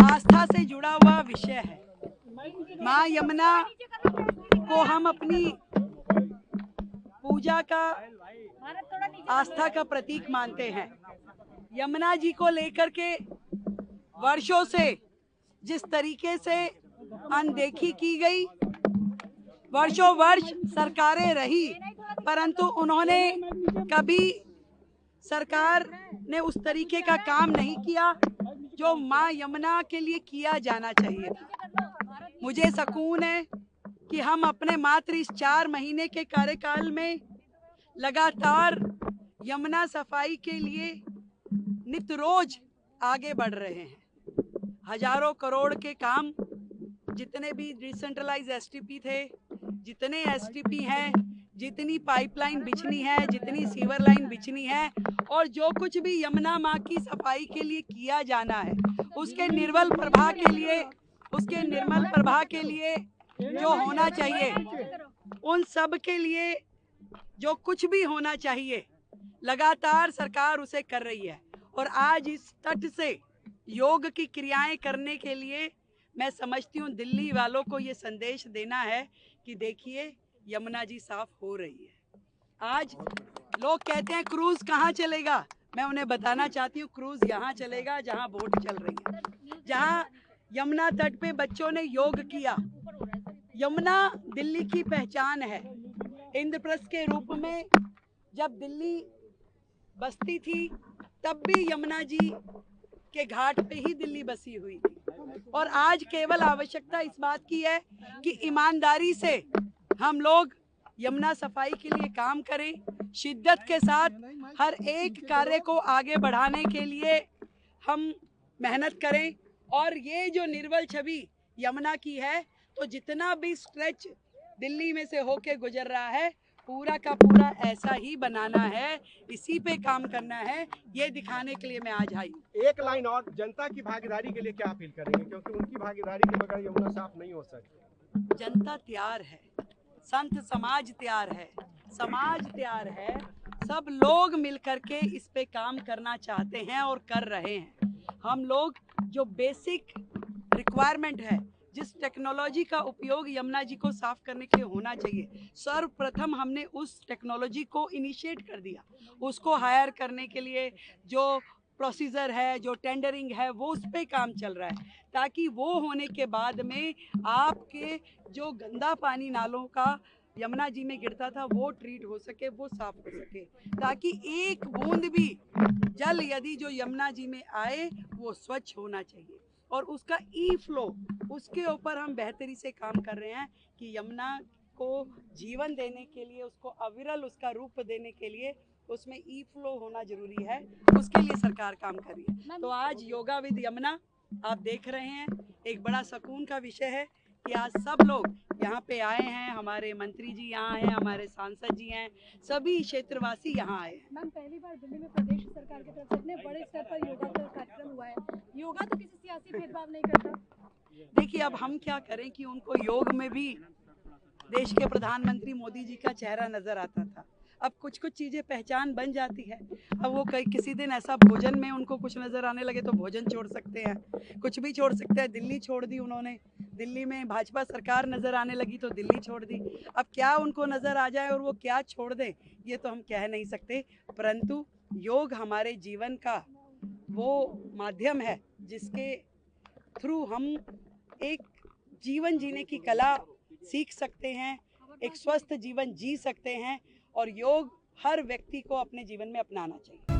आस्था से जुड़ा हुआ विषय है। माँ यमुना को हम अपनी पूजा का, आस्था का प्रतीक मानते हैं। यमुना जी को लेकर के वर्षों से जिस तरीके से अनदेखी की गई, वर्षों वर्ष सरकारें रही, परंतु उन्होंने कभी सरकार ने उस तरीके का काम नहीं किया जो माँ यमुना के लिए किया जाना चाहिए था। मुझे सुकून है कि हम अपने मात्र इस 4 महीने के कार्यकाल में लगातार यमुना सफाई के लिए नित रोज आगे बढ़ रहे हैं। हजारों करोड़ के काम, जितने भी डिसेंट्रलाइज एसटीपी थे, जितने एसटीपी हैं, जितनी पाइपलाइन बिछनी है, जितनी सीवर लाइन बिछनी है, और जो कुछ भी यमुना माँ की सफाई के लिए किया जाना है, उसके निर्मल प्रवाह के लिए जो होना चाहिए, उन सब के लिए जो कुछ भी होना चाहिए, लगातार सरकार उसे कर रही है। और आज इस तट से योग की क्रियाएं करने के लिए मैं समझती हूँ दिल्ली वालों को ये संदेश देना है कि देखिए यमुना जी साफ हो रही है। आज लोग कहते हैं क्रूज कहाँ चलेगा, मैं उन्हें बताना चाहती हूँ क्रूज यहाँ चलेगा जहाँ बोट चल रही है, जहाँ यमुना तट पे बच्चों ने योग किया। यमुना दिल्ली की पहचान है। इंद्रप्रस्थ के रूप में जब दिल्ली बसती थी तब भी यमुना जी के घाट पे ही दिल्ली बसी हुई थी। और आज केवल आवश्यकता इस बात की है कि ईमानदारी से हम लोग यमुना सफाई के लिए काम करें, शिद्दत के साथ हर एक कार्य को आगे बढ़ाने के लिए हम मेहनत करें। और ये जो निर्मल छवि यमुना की है, तो जितना भी स्ट्रेच दिल्ली में से होके गुजर रहा है, पूरा का पूरा ऐसा ही बनाना है, इसी पे काम करना है, ये दिखाने के लिए मैं आज आई। एक लाइन और, जनता की भागीदारी के लिए क्या अपील करेंगे, क्योंकि उनकी भागीदारी के बगैर यमुना साफ नहीं हो सकती। जनता तैयार है, संत समाज तैयार है, समाज तैयार है, सब लोग मिलकर के इस पे काम करना चाहते हैं और कर रहे हैं। हम लोग जो बेसिक रिक्वायरमेंट है, जिस टेक्नोलॉजी का उपयोग यमुना जी को साफ करने के लिए होना चाहिए, सर्वप्रथम हमने उस टेक्नोलॉजी को इनिशिएट कर दिया। उसको हायर करने के लिए जो प्रोसीजर है, जो टेंडरिंग है, वो उस पर काम चल रहा है, ताकि वो होने के बाद में आपके जो गंदा पानी नालों का यमुना जी में गिरता था वो ट्रीट हो सके, वो साफ हो सके, ताकि एक बूंद भी जल यदि जो यमुना जी में आए वो स्वच्छ होना चाहिए। और उसका ई फ्लो, उसके ऊपर हम बेहतरी से काम कर रहे हैं कि यमुना को जीवन देने के लिए, उसको अविरल उसका रूप देने के लिए उसमें ई फ्लो होना जरूरी है, उसके लिए सरकार काम कर रही है। तो आज योगा विद यमुना आप देख रहे हैं, एक बड़ा सुकून का विषय है कि आज सब लोग यहाँ पे आए हैं, हमारे मंत्री जी यहाँ हैं, हमारे सांसद जी हैं, सभी क्षेत्रवासी यहाँ आए हैं। मैम, पहली बार दिल्ली में प्रदेश सरकार की तरफ से इतने बड़े स्तर पर योगा का कार्यक्रम हुआ है। योगा तो किसी सियासी भेदभाव नहीं करता। देखिए, अब हम क्या करें कि उनको योग में भी देश के प्रधानमंत्री मोदी जी का चेहरा नजर आता था। अब कुछ कुछ चीज़ें पहचान बन जाती है। अब वो किसी दिन ऐसा भोजन में उनको कुछ नज़र आने लगे तो भोजन छोड़ सकते हैं, कुछ भी छोड़ सकते हैं। दिल्ली छोड़ दी उन्होंने, दिल्ली में भाजपा सरकार नज़र आने लगी तो दिल्ली छोड़ दी। अब क्या उनको नज़र आ जाए और वो क्या छोड़ दें, ये तो हम कह नहीं सकते, परंतु योग हमारे जीवन का वो माध्यम है जिसके थ्रू हम एक जीवन जीने की कला सीख सकते हैं, एक स्वस्थ जीवन जी सकते हैं, और योग हर व्यक्ति को अपने जीवन में अपनाना चाहिए।